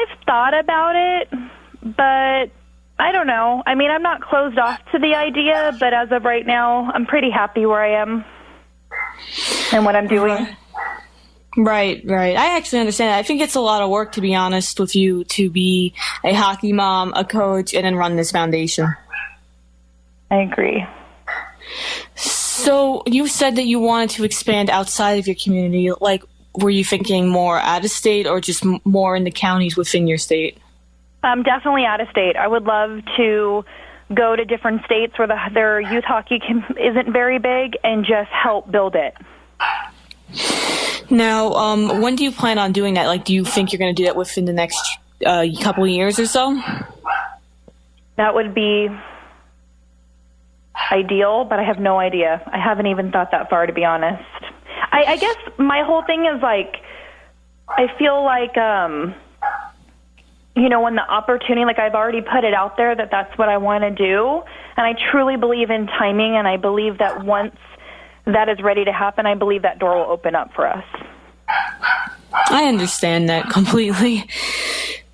I've thought about it, but I don't know. I mean, I'm not closed off to the idea, but as of right now, I'm pretty happy where I am and what I'm doing. Right. I actually understand that. I think it's a lot of work, to be honest with you, to be a hockey mom, a coach, and then run this foundation. I agree. So you said that you wanted to expand outside of your community. Like, were you thinking more out of state or just more in the counties within your state? Definitely out of state. I would love to go to different states where their youth hockey isn't very big and just help build it. Now, when do you plan on doing that? Like, do you think you're going to do that within the next couple of years or so? That would be ideal, but I have no idea. I haven't even thought that far, to be honest. I guess my whole thing is, like, I feel like, when the opportunity, like, I've already put it out there that that's what I want to do, and I truly believe in timing, and I believe that once that is ready to happen, I believe that door will open up for us. I understand that completely.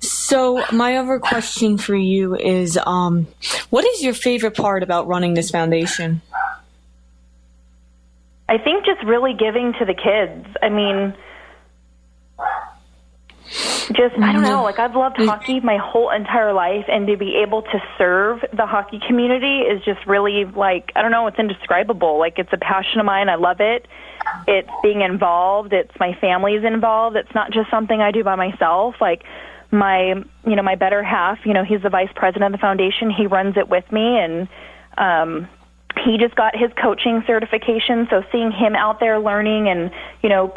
So my other question for you is, what is your favorite part about running this foundation? I think just really giving to the kids. I mean, I don't know, like, I've loved hockey my whole entire life, and to be able to serve the hockey community is just really, like, I don't know, it's indescribable. Like, it's a passion of mine. I love it. It's being involved. It's my family's involved. It's not just something I do by myself. Like, my better half, he's the vice president of the foundation. He runs it with me, and he just got his coaching certification, so seeing him out there learning and,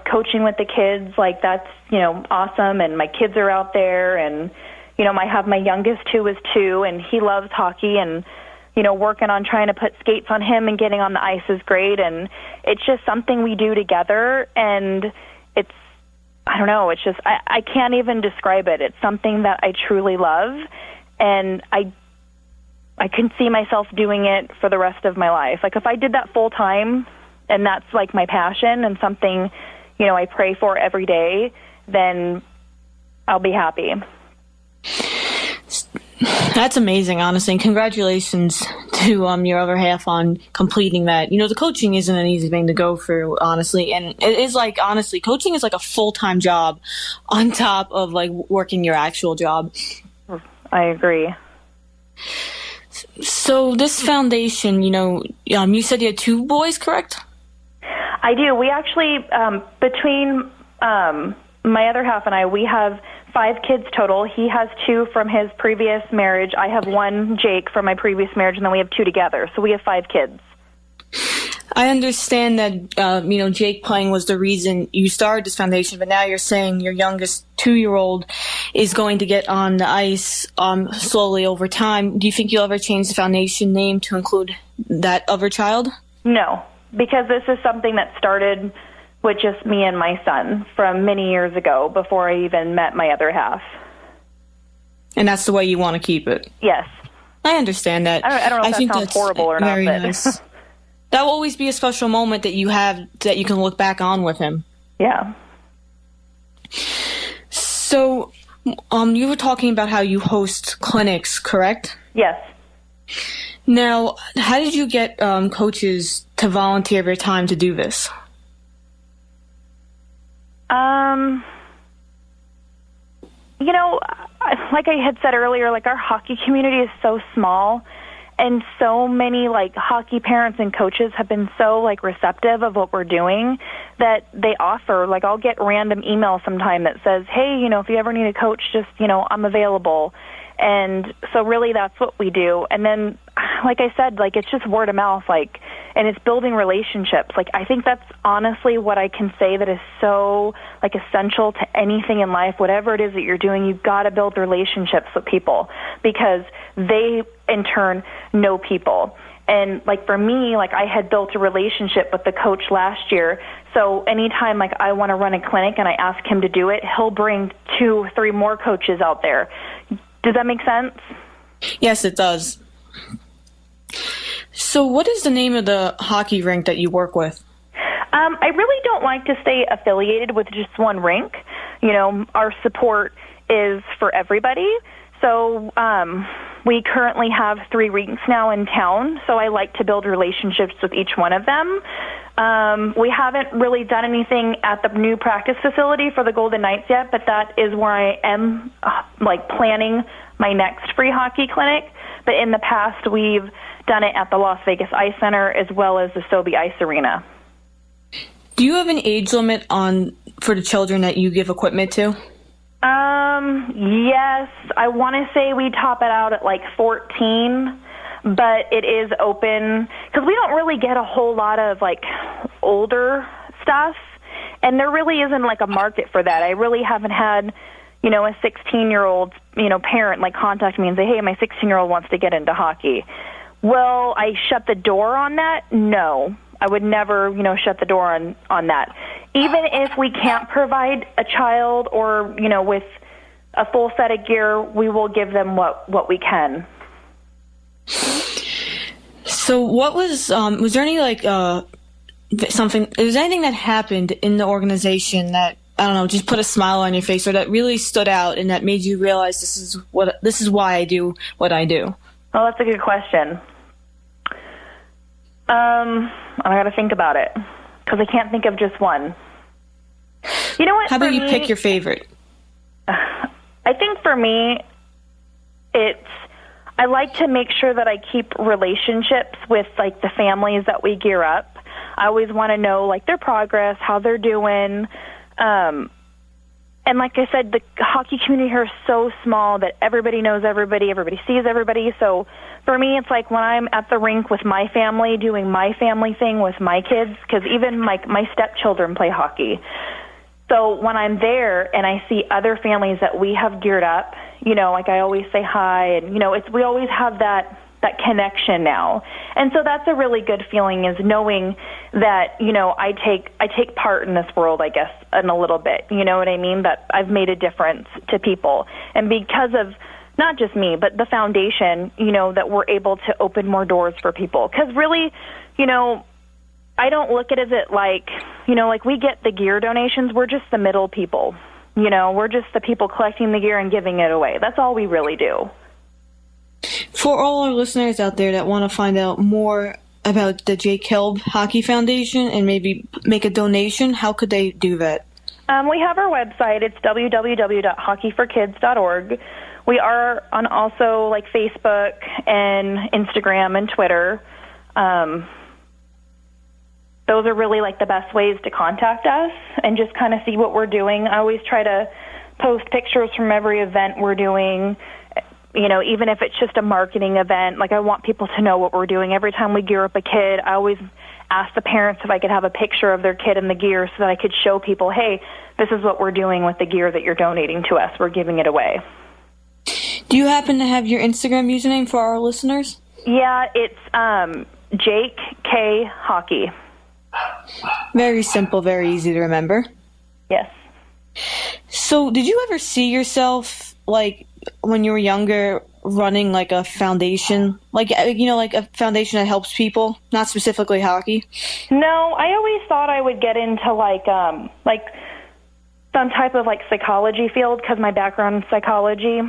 coaching with the kids, like, that's, awesome. And my kids are out there, and, I have my youngest who is 2, and he loves hockey, and, working on trying to put skates on him and getting on the ice is great. And it's just something we do together, and I don't know, it's just, I can't even describe it. It's something that I truly love, and I can see myself doing it for the rest of my life. Like, if I did that full time, and that's, like, my passion and something, I pray for every day, then I'll be happy. That's amazing, honestly. And congratulations to your other half on completing that. The coaching isn't an easy thing to go through, honestly. And it is, like, honestly, coaching is like a full-time job on top of, like, working your actual job. I agree. So this foundation, you said you had 2 boys, correct? I do. We actually, between my other half and I, we have 5 kids total. He has 2 from his previous marriage. I have 1, Jake, from my previous marriage, and then we have 2 together. So we have 5 kids. I understand that, Jake playing was the reason you started this foundation, but now you're saying your youngest 2-year-old is going to get on the ice slowly over time. Do you think you'll ever change the foundation name to include that other child? No, because this is something that started with just me and my son from many years ago before I even met my other half. And that's the way you want to keep it? Yes. I understand that. I don't know if that sounds horrible or not. But nice. That will always be a special moment that you have that you can look back on with him. Yeah. So, you were talking about how you host clinics, correct? Yes. Now, how did you get coaches to volunteer their time to do this? Like I had said earlier, like, our hockey community is so small, and so many, like, hockey parents and coaches have been so, like, receptive of what we're doing that they offer. Like, I'll get random emails sometime that says, hey, if you ever need a coach, just, I'm available. And so really that's what we do. And then, like I said, like, it's just word of mouth, like, and it's building relationships. Like, I think that's honestly what I can say that is so, like, essential to anything in life. Whatever it is that you're doing, you've got to build relationships with people because they, in turn, know people. And, like, for me, like, I had built a relationship with the coach last year. So anytime, like, I want to run a clinic and I ask him to do it, he'll bring 2, 3 more coaches out there. Does that make sense? Yes, it does. So what is the name of the hockey rink that you work with? I really don't like to stay affiliated with just one rink, our support is for everybody. So we currently have 3 rinks now in town, so I like to build relationships with each one of them. We haven't really done anything at the new practice facility for the Golden Knights yet, but that is where I am planning my next free hockey clinic. But in the past, we've done it at the Las Vegas Ice Center as well as the Sobe Ice Arena. Do you have an age limit for the children that you give equipment to? Yes. I want to say we top it out at 14, but it is open because we don't really get a whole lot of older stuff, and there really isn't a market for that. I really haven't had, a 16-year-old, parent contact me and say, hey, my 16-year-old wants to get into hockey. Will I shut the door on that? No. I would never, shut the door on that. Even if we can't provide a child or, with a full set of gear, we will give them what we can. So what was there any was there anything that happened in the organization that, I don't know, just put a smile on your face or that really stood out and that made you realize this is why I do what I do? Well, that's a good question. I got to think about it because I can't think of just one. You know what? How about you pick your favorite? I think for me, I like to make sure that I keep relationships with the families that we gear up. I always want to know their progress, how they're doing. And like I said, the hockey community here is so small that everybody knows everybody sees everybody. So for me, it's when I'm at the rink with my family, doing my family thing with my kids, because even my stepchildren play hockey. So when I'm there and I see other families that we have geared up, I always say hi, and, we always have that connection now. And so that's a really good feeling, is knowing that, I take part in this world, I guess, in a little bit, you know what I mean? That I've made a difference to people. And because of not just me, but the foundation, that we're able to open more doors for people. Because really, I don't look at it as we get the gear donations, we're just the middle people. We're just the people collecting the gear and giving it away. That's all we really do. For all our listeners out there that want to find out more about the Jake Kielb Hockey Foundation and maybe make a donation, how could they do that? We have our website. It's www.hockeyforkids.org. We are on also Facebook and Instagram and Twitter. Those are really the best ways to contact us and just kind of see what we're doing. I always try to post pictures from every event we're doing. Even if it's just a marketing event, I want people to know what we're doing. Every time we gear up a kid, I always ask the parents if I could have a picture of their kid in the gear so that I could show people, hey, this is what we're doing with the gear that you're donating to us. We're giving it away. Do you happen to have your Instagram username for our listeners? Yeah, it's Jake K Hockey. Very simple, very easy to remember. Yes. So did you ever see yourself, when you were younger, running a foundation, a foundation that helps people, not specifically hockey? No, I always thought I would get into some type of psychology field because my background is psychology.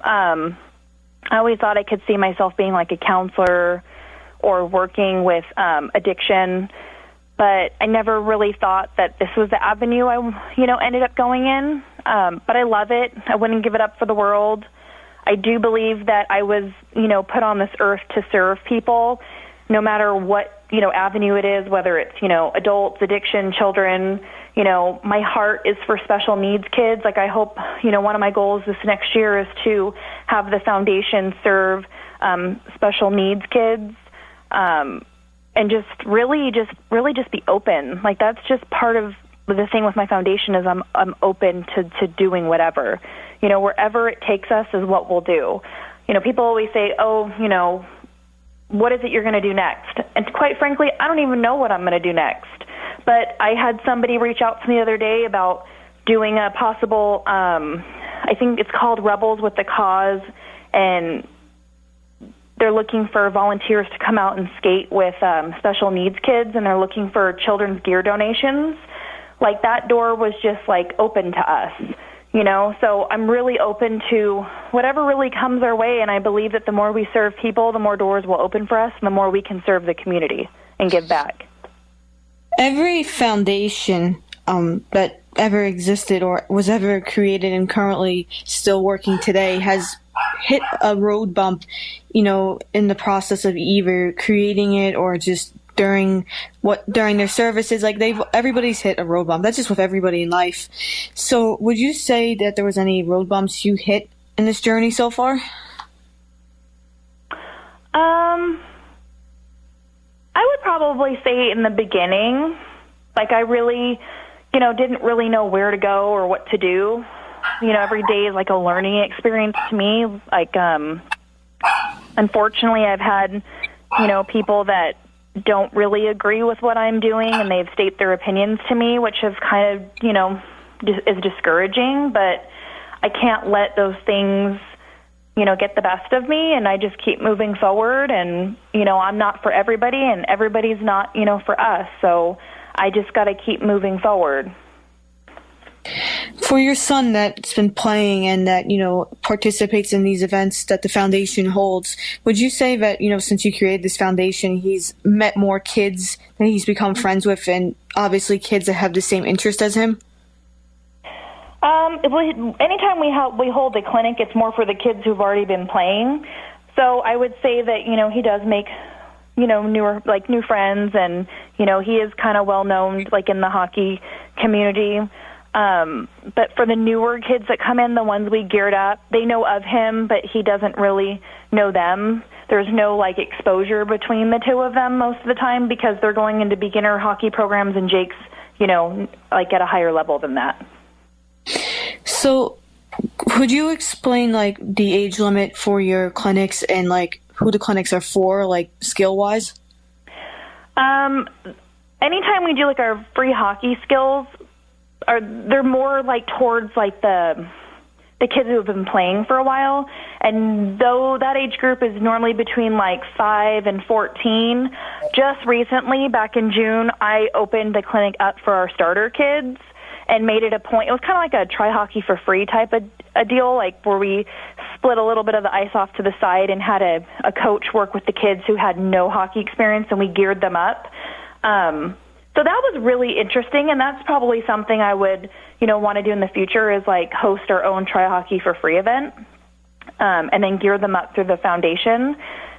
I always thought I could see myself being a counselor or working with addiction, but I never really thought that this was the avenue I ended up going in. But I love it. I wouldn't give it up for the world. I do believe that I was, put on this earth to serve people, no matter what, avenue it is, whether it's, adults, addiction, children. My heart is for special needs kids. I hope, one of my goals this next year is to have the foundation serve special needs kids, and just really be open. That's just part of the thing with my foundation is I'm open to doing whatever. Wherever it takes us is what we'll do. People always say, oh, what is it you're going to do next? And quite frankly, I don't even know what I'm going to do next. But I had somebody reach out to me the other day about doing a possible, I think it's called Rebels with the Cause, and they're looking for volunteers to come out and skate with special needs kids, and they're looking for children's gear donations. like that door was just like open to us, you know. So I'm really open to whatever really comes our way, and I believe that the more we serve people, the more doors will open for us, and the more we can serve the community and give back. Every foundation that ever existed or was ever created and currently still working today has hit a road bump, you know, in the process of either creating it or just during their services. Like everybody's hit a road bump. That's just with everybody in life. So would you say that there was any road bumps you hit in this journey so far? I would probably say in the beginning, like I really, you know, didn't really know where to go or what to do. You know, every day is like a learning experience to me. Like, unfortunately, I've had, you know, people that don't really agree with what I'm doing, and they've stated their opinions to me, which is kind of, you know, is discouraging. But I can't let those things, you know, get the best of me, and I just keep moving forward. And, you know, I'm not for everybody, and everybody's not, you know, for us. So I just got to keep moving forward. For your son that's been playing and that, you know, participates in these events that the foundation holds, would you say that, you know, since you created this foundation, he's met more kids that he's become friends with, and obviously kids that have the same interest as him? Anytime we hold a clinic, it's more for the kids who've already been playing. So I would say that, you know, he does make, you know, new friends, and, you know, he is kind of well known, like, in the hockey community. But for the newer kids that come in, the ones we geared up, they know of him, but he doesn't really know them. There's no, like, exposure between the two of them most of the time because they're going into beginner hockey programs, and Jake's, you know, like, at a higher level than that. So could you explain, like, the age limit for your clinics and, like, who the clinics are for, like, skill-wise? Anytime we do, like, our free hockey skills, they're more, like, towards, like, the kids who have been playing for a while. And though that age group is normally between, like, 5 and 14, just recently, back in June, I opened the clinic up for our starter kids and made it a point. It was kind of like a try hockey for free type of a deal, like where we split a little bit of the ice off to the side and had a coach work with the kids who had no hockey experience, and we geared them up. So that was really interesting, and that's probably something I would, you know, want to do in the future is, like, host our own try hockey for free event, and then gear them up through the foundation.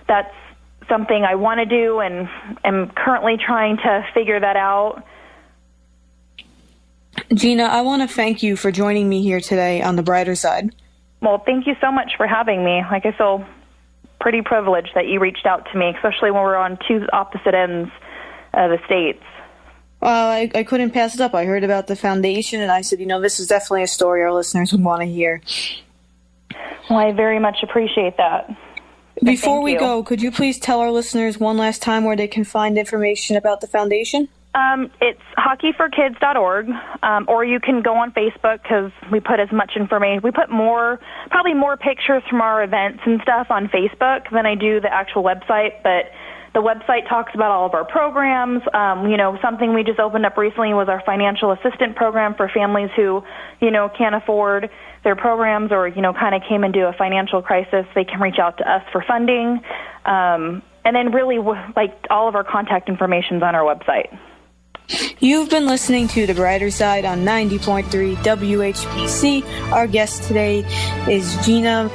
That's something I want to do, and am currently trying to figure that out. Gina, I want to thank you for joining me here today on The Brighter Side. Well, thank you so much for having me. Like, I feel pretty privileged that you reached out to me, especially when we're on two opposite ends of the states. Well, I couldn't pass it up. I heard about the foundation, and I said, you know, this is definitely a story our listeners would want to hear. Well, I very much appreciate that. Before we go, could you please tell our listeners one last time where they can find information about the foundation? It's hockeyforkids.org, or you can go on Facebook because we put as much information. We put probably more pictures from our events and stuff on Facebook than I do the actual website, but the website talks about all of our programs. You know, something we just opened up recently was our financial assistant program for families who, you know, can't afford their programs or, you know, kind of came into a financial crisis. They can reach out to us for funding. And then really, like, all of our contact information's on our website. You've been listening to The Brighter Side on 90.3 WHPC. Our guest today is Gina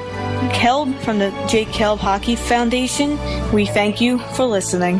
Kielb from the Jake Kielbs Hockey Foundation. We thank you for listening.